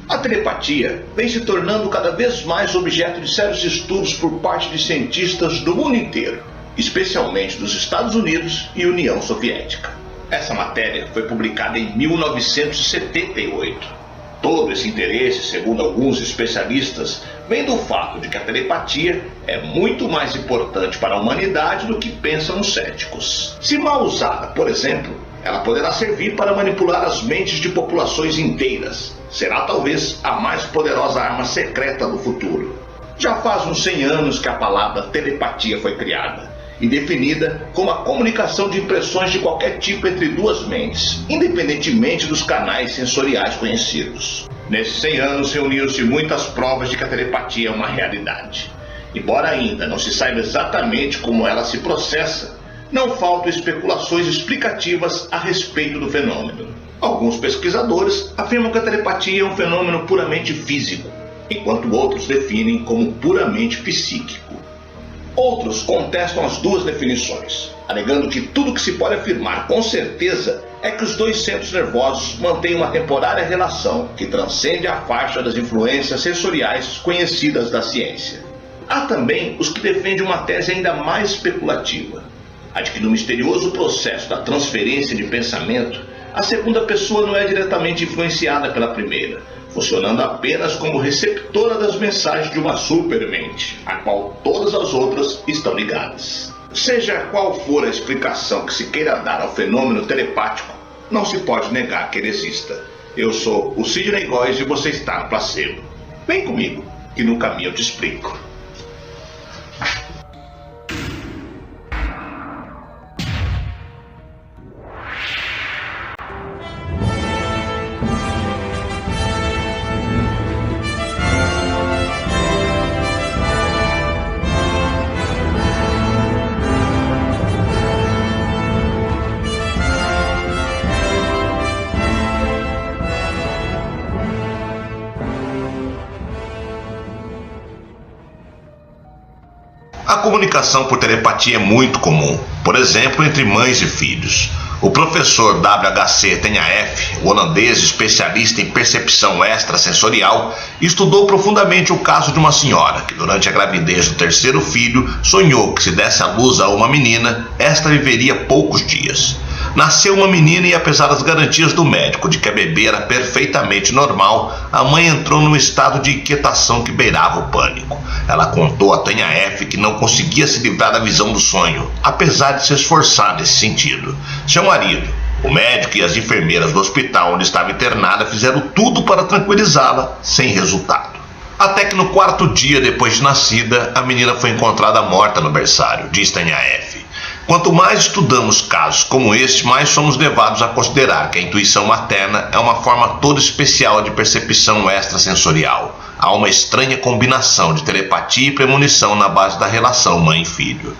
A telepatia vem se tornando cada vez mais objeto de sérios estudos por parte de cientistas do mundo inteiro, especialmente dos Estados Unidos e União Soviética. Essa matéria foi publicada em 1978. Todo esse interesse, segundo alguns especialistas, vem do fato de que a telepatia é muito mais importante para a humanidade do que pensam os céticos. Se mal usada, por exemplo, ela poderá servir para manipular as mentes de populações inteiras. Será talvez a mais poderosa arma secreta do futuro. Já faz uns 100 anos que a palavra telepatia foi criada e definida como a comunicação de impressões de qualquer tipo entre duas mentes, independentemente dos canais sensoriais conhecidos. Nesses 100 anos reuniram-se muitas provas de que a telepatia é uma realidade. Embora ainda não se saiba exatamente como ela se processa, não faltam especulações explicativas a respeito do fenômeno. Alguns pesquisadores afirmam que a telepatia é um fenômeno puramente físico, enquanto outros definem como puramente psíquico. Outros contestam as duas definições, alegando que tudo que se pode afirmar com certeza é que os dois centros nervosos mantêm uma temporária relação que transcende a faixa das influências sensoriais conhecidas da ciência. Há também os que defendem uma tese ainda mais especulativa, a de que no misterioso processo da transferência de pensamento, a segunda pessoa não é diretamente influenciada pela primeira, funcionando apenas como receptora das mensagens de uma supermente, a qual todas as outras estão ligadas. Seja qual for a explicação que se queira dar ao fenômeno telepático, não se pode negar que ele exista. Eu sou o Sidney Góes e você está no Placebo. Vem comigo, que no caminho eu te explico. A comunicação por telepatia é muito comum, por exemplo, entre mães e filhos. O professor W.H.C. Tenhaeff, o holandês especialista em percepção extrasensorial, estudou profundamente o caso de uma senhora que, durante a gravidez do terceiro filho, sonhou que se desse à luz a uma menina, esta viveria poucos dias. Nasceu uma menina e, apesar das garantias do médico de que a bebê era perfeitamente normal, a mãe entrou num estado de inquietação que beirava o pânico. Ela contou a Tenhaeff que não conseguia se livrar da visão do sonho, apesar de se esforçar nesse sentido. Seu marido, o médico e as enfermeiras do hospital onde estava internada fizeram tudo para tranquilizá-la, sem resultado. Até que no quarto dia depois de nascida, a menina foi encontrada morta no berçário, diz Tenhaeff. Quanto mais estudamos casos como este, mais somos levados a considerar que a intuição materna é uma forma toda especial de percepção extrasensorial. Há uma estranha combinação de telepatia e premonição na base da relação mãe e filho.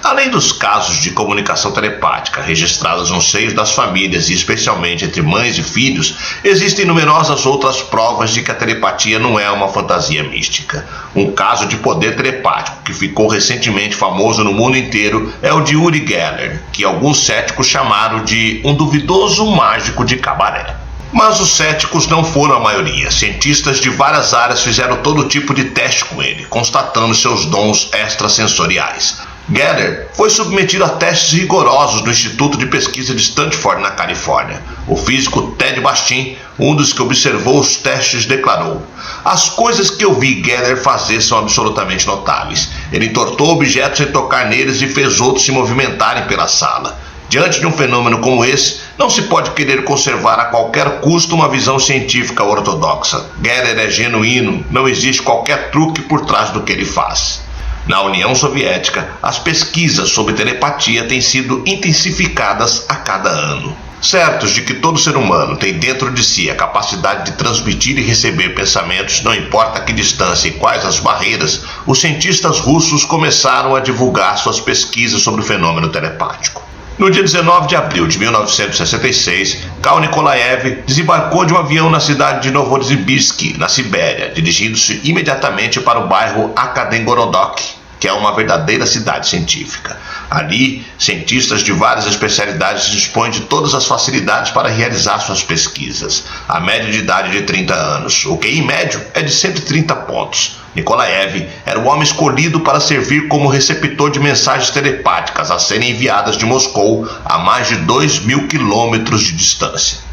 Além dos casos de comunicação telepática registrados nos seios das famílias e especialmente entre mães e filhos, existem numerosas outras provas de que a telepatia não é uma fantasia mística. Um caso de poder telepático que ficou recentemente famoso no mundo inteiro é o de Uri Geller, que alguns céticos chamaram de um duvidoso mágico de cabaré. Mas os céticos não foram a maioria. Cientistas de várias áreas fizeram todo tipo de teste com ele, constatando seus dons extrasensoriais. Geller foi submetido a testes rigorosos no Instituto de Pesquisa de Stanford, na Califórnia. O físico Ted Bastin, um dos que observou os testes, declarou: "As coisas que eu vi Geller fazer são absolutamente notáveis. Ele entortou objetos sem tocar neles e fez outros se movimentarem pela sala. Diante de um fenômeno como esse, não se pode querer conservar a qualquer custo uma visão científica ortodoxa. Geller é genuíno, não existe qualquer truque por trás do que ele faz." Na União Soviética, as pesquisas sobre telepatia têm sido intensificadas a cada ano. Certos de que todo ser humano tem dentro de si a capacidade de transmitir e receber pensamentos, não importa a que distância e quais as barreiras, os cientistas russos começaram a divulgar suas pesquisas sobre o fenômeno telepático. No dia 19 de abril de 1966, Kal Nikolaev desembarcou de um avião na cidade de Novosibirsk, na Sibéria, dirigindo-se imediatamente para o bairro Akademgorodok. que é uma verdadeira cidade científica. Ali, cientistas de várias especialidades dispõem de todas as facilidades para realizar suas pesquisas. A média de idade de 30 anos, o QI médio é de 130 pontos. Nikolaev era o homem escolhido para servir como receptor de mensagens telepáticas a serem enviadas de Moscou a mais de 2.000 quilômetros de distância.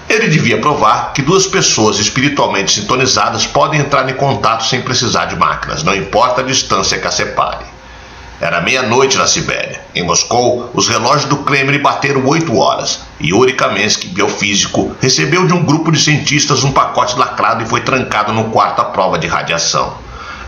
Ele devia provar que duas pessoas espiritualmente sintonizadas podem entrar em contato sem precisar de máquinas, não importa a distância que as separe. Era meia-noite na Sibéria. Em Moscou, os relógios do Kremlin bateram 8 horas. Yuri Kamensky, biofísico, recebeu de um grupo de cientistas um pacote lacrado e foi trancado no quarto à prova de radiação.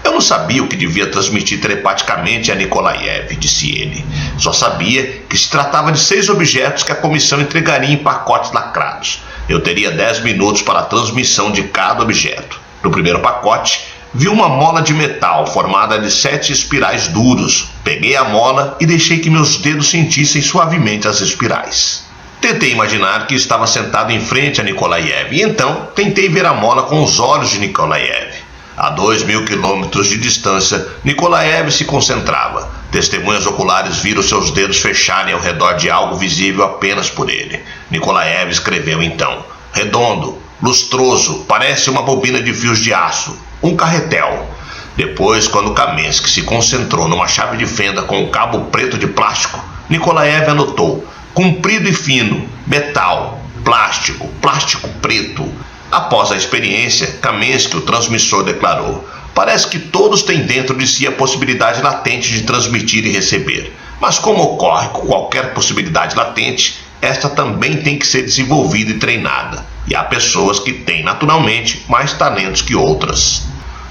Eu não sabia o que devia transmitir telepaticamente a Nikolaev, disse ele. Só sabia que se tratava de 6 objetos que a comissão entregaria em pacotes lacrados. Eu teria 10 minutos para a transmissão de cada objeto. No primeiro pacote, vi uma mola de metal formada de 7 espirais duros. Peguei a mola e deixei que meus dedos sentissem suavemente as espirais. Tentei imaginar que estava sentado em frente a Nikolaev e então tentei ver a mola com os olhos de Nikolaev. A 2.000 quilômetros de distância, Nikolaev se concentrava. Testemunhas oculares viram seus dedos fecharem ao redor de algo visível apenas por ele. Nikolaev escreveu então: redondo, lustroso, parece uma bobina de fios de aço, um carretel. Depois, quando Kamensky se concentrou numa chave de fenda com um cabo preto de plástico, Nikolaev anotou: comprido e fino, metal, plástico, plástico preto. Após a experiência, Kamensky, o transmissor, declarou: parece que todos têm dentro de si a possibilidade latente de transmitir e receber. Mas como ocorre com qualquer possibilidade latente, esta também tem que ser desenvolvida e treinada. E há pessoas que têm naturalmente mais talentos que outras.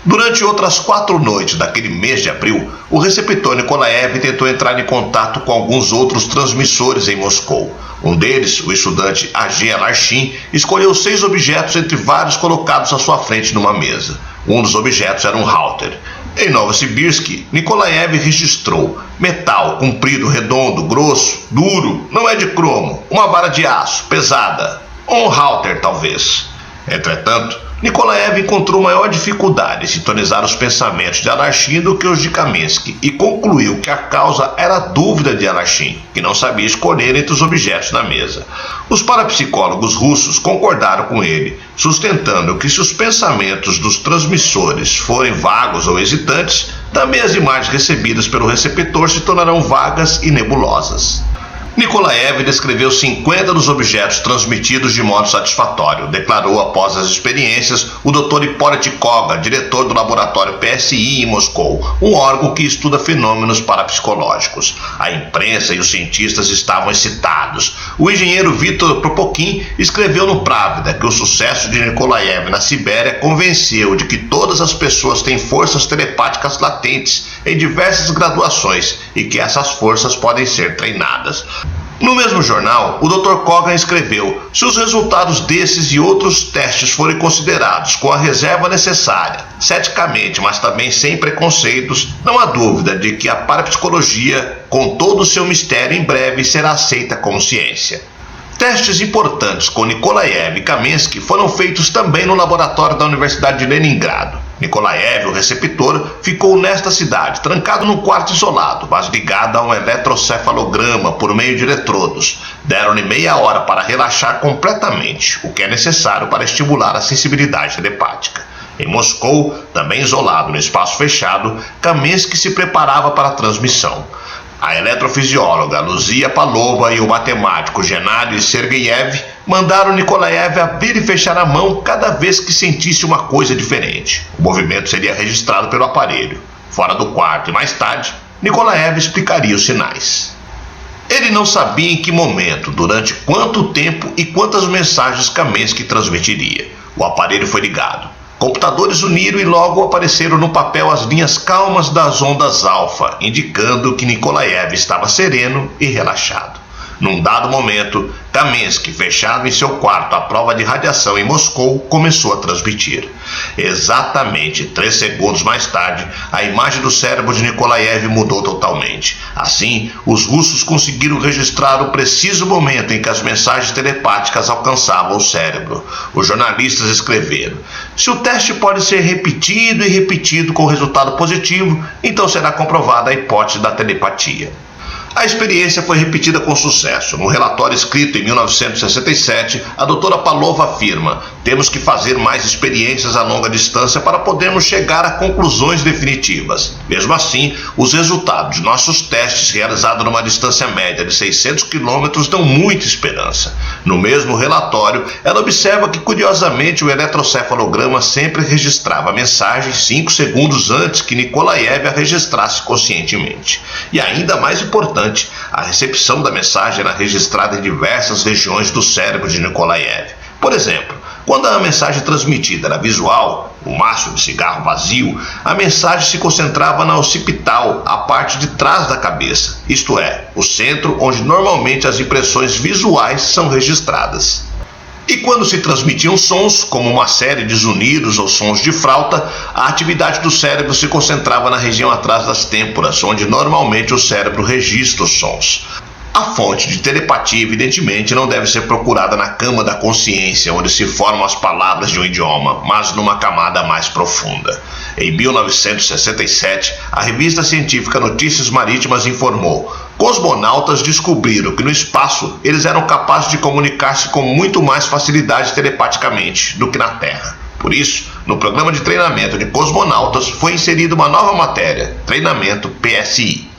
Durante outras 4 noites daquele mês de abril, o receptor Nikolaev tentou entrar em contato com alguns outros transmissores em Moscou. Um deles, o estudante A.G. Alarchin, escolheu 6 objetos entre vários colocados à sua frente numa mesa. Um dos objetos era um halter. Em Novosibirsk, Nikolaev registrou: metal, comprido, redondo, grosso, duro, não é de cromo, uma vara de aço, pesada, um halter talvez. Entretanto, Nikolaev encontrou maior dificuldade em sintonizar os pensamentos de Alarchin do que os de Kamensky e concluiu que a causa era a dúvida de Alarchin, que não sabia escolher entre os objetos na mesa. Os parapsicólogos russos concordaram com ele, sustentando que se os pensamentos dos transmissores forem vagos ou hesitantes, também as imagens recebidas pelo receptor se tornarão vagas e nebulosas. Nikolaev descreveu 50 dos objetos transmitidos de modo satisfatório, declarou após as experiências o Dr. Hippolyte Koga, diretor do laboratório PSI em Moscou, um órgão que estuda fenômenos parapsicológicos. A imprensa e os cientistas estavam excitados. O engenheiro Viktor Propokin escreveu no Pravda que o sucesso de Nikolaev na Sibéria convenceu de que todas as pessoas têm forças telepáticas latentes em diversas graduações e que essas forças podem ser treinadas. No mesmo jornal, o Dr. Kogan escreveu: se os resultados desses e outros testes forem considerados com a reserva necessária, ceticamente, mas também sem preconceitos, não há dúvida de que a parapsicologia, com todo o seu mistério, em breve será aceita como ciência. Testes importantes com Nikolaev e Kamensky foram feitos também no laboratório da Universidade de Leningrado. Nikolaev, o receptor, ficou nesta cidade, trancado num quarto isolado, mas ligado a um eletrocefalograma por meio de eletrodos. Deram-lhe meia hora para relaxar completamente, o que é necessário para estimular a sensibilidade telepática. Em Moscou, também isolado no espaço fechado, Kamensky se preparava para a transmissão. A eletrofisióloga Luzia Palova e o matemático Gennady Sergeyev mandaram Nikolaev abrir e fechar a mão cada vez que sentisse uma coisa diferente. O movimento seria registrado pelo aparelho. Fora do quarto e mais tarde, Nikolaev explicaria os sinais. Ele não sabia em que momento, durante quanto tempo e quantas mensagens Kamensky transmitiria. O aparelho foi ligado. Computadores uniram e logo apareceram no papel as linhas calmas das ondas alfa, indicando que Nikolaev estava sereno e relaxado. Num dado momento, Kamensky, fechado em seu quarto à prova de radiação em Moscou, começou a transmitir. Exatamente 3 segundos mais tarde, a imagem do cérebro de Nikolaev mudou totalmente. Assim, os russos conseguiram registrar o preciso momento em que as mensagens telepáticas alcançavam o cérebro. Os jornalistas escreveram: se o teste pode ser repetido e repetido com resultado positivo, então será comprovada a hipótese da telepatia. A experiência foi repetida com sucesso. No relatório escrito em 1967, a doutora Pavlova afirma: temos que fazer mais experiências a longa distância para podermos chegar a conclusões definitivas. Mesmo assim, os resultados de nossos testes realizados numa distância média de 600 km dão muita esperança. No mesmo relatório, ela observa que, curiosamente, o eletrocefalograma sempre registrava a mensagem 5 segundos antes que Nikolaev a registrasse conscientemente. E ainda mais importante, a recepção da mensagem era registrada em diversas regiões do cérebro de Nikolaev. Por exemplo, quando a mensagem transmitida era visual, o maço de cigarro vazio, a mensagem se concentrava na occipital, a parte de trás da cabeça, isto é, o centro onde normalmente as impressões visuais são registradas. E quando se transmitiam sons, como uma série de zunidos ou sons de flauta, a atividade do cérebro se concentrava na região atrás das têmporas, onde normalmente o cérebro registra os sons. A fonte de telepatia, evidentemente, não deve ser procurada na cama da consciência, onde se formam as palavras de um idioma, mas numa camada mais profunda. Em 1967, a revista científica Notícias Marítimas informou: cosmonautas descobriram que no espaço eles eram capazes de comunicar-se com muito mais facilidade telepaticamente do que na Terra. Por isso, no programa de treinamento de cosmonautas foi inserida uma nova matéria: treinamento PSI.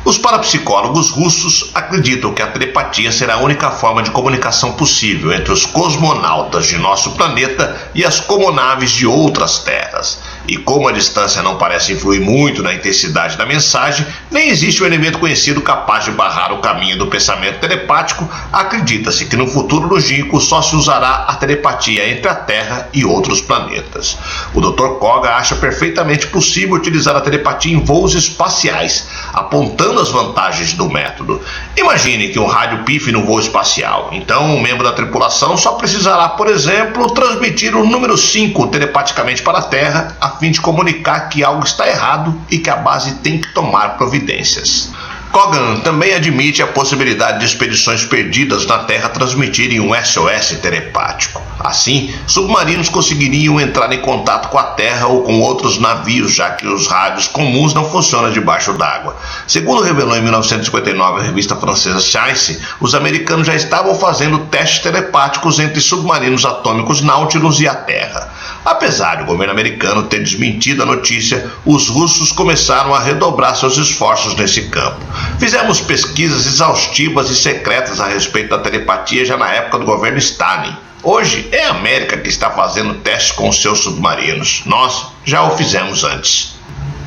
Os parapsicólogos russos acreditam que a telepatia será a única forma de comunicação possível entre os cosmonautas de nosso planeta e as comonaves de outras terras. E como a distância não parece influir muito na intensidade da mensagem, nem existe um elemento conhecido capaz de barrar o caminho do pensamento telepático, acredita-se que no futuro longínquo só se usará a telepatia entre a Terra e outros planetas. O Dr. Koga acha perfeitamente possível utilizar a telepatia em voos espaciais, apontando as vantagens do método. Imagine que um rádio pife no voo espacial. Então, um membro da tripulação só precisará, por exemplo, transmitir o número 5 telepaticamente para a Terra, a fim de comunicar que algo está errado e que a base tem que tomar providências. Kogan também admite a possibilidade de expedições perdidas na Terra transmitirem um SOS telepático. Assim, submarinos conseguiriam entrar em contato com a Terra ou com outros navios, já que os rádios comuns não funcionam debaixo d'água. Segundo revelou em 1959 a revista francesa Science, os americanos já estavam fazendo testes telepáticos entre submarinos atômicos Nautilus e a Terra. Apesar do governo americano ter desmentido a notícia, os russos começaram a redobrar seus esforços nesse campo. Fizemos pesquisas exaustivas e secretas a respeito da telepatia já na época do governo Stalin. Hoje é a América que está fazendo testes com os seus submarinos. Nós já o fizemos antes.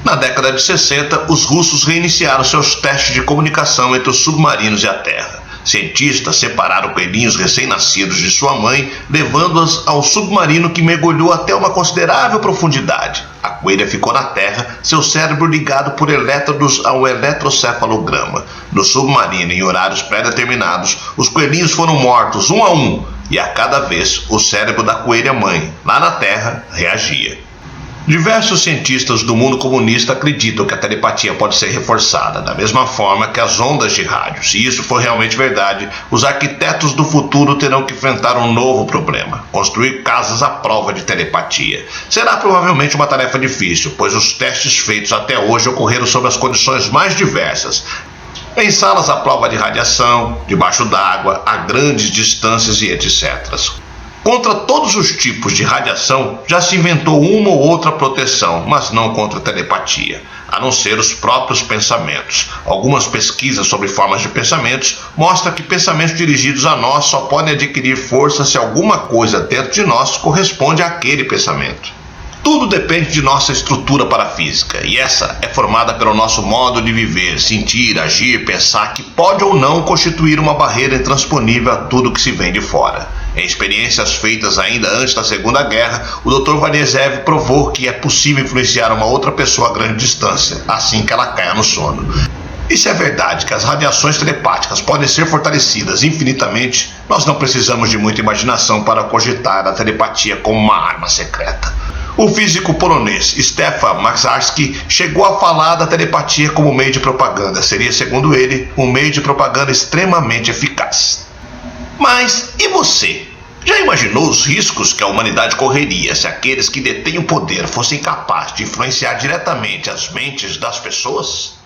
Na década de 60, os russos reiniciaram seus testes de comunicação entre os submarinos e a Terra. Cientistas separaram coelhinhos recém-nascidos de sua mãe, levando-as ao submarino que mergulhou até uma considerável profundidade. A coelha ficou na terra, seu cérebro ligado por elétrodos ao eletrocefalograma. No submarino, em horários pré-determinados, os coelhinhos foram mortos um a um, e a cada vez o cérebro da coelha-mãe, lá na Terra, reagia. Diversos cientistas do mundo comunista acreditam que a telepatia pode ser reforçada, da mesma forma que as ondas de rádio. Se isso for realmente verdade, os arquitetos do futuro terão que enfrentar um novo problema: construir casas à prova de telepatia. Será provavelmente uma tarefa difícil, pois os testes feitos até hoje ocorreram sob as condições mais diversas. Em salas à prova de radiação, debaixo d'água, a grandes distâncias e etc. Contra todos os tipos de radiação, já se inventou uma ou outra proteção, mas não contra a telepatia, a não ser os próprios pensamentos. Algumas pesquisas sobre formas de pensamentos mostram que pensamentos dirigidos a nós só podem adquirir força se alguma coisa dentro de nós corresponde àquele pensamento. Tudo depende de nossa estrutura parafísica, e essa é formada pelo nosso modo de viver, sentir, agir, pensar, que pode ou não constituir uma barreira intransponível a tudo que se vem de fora. Em experiências feitas ainda antes da Segunda Guerra, o Dr. Vanesev provou que é possível influenciar uma outra pessoa a grande distância, assim que ela caia no sono. E se é verdade que as radiações telepáticas podem ser fortalecidas infinitamente, nós não precisamos de muita imaginação para cogitar a telepatia como uma arma secreta. O físico polonês Stefan Maczarski chegou a falar da telepatia como meio de propaganda. Seria, segundo ele, um meio de propaganda extremamente eficaz. Mas e você? Já imaginou os riscos que a humanidade correria se aqueles que detêm o poder fossem capazes de influenciar diretamente as mentes das pessoas?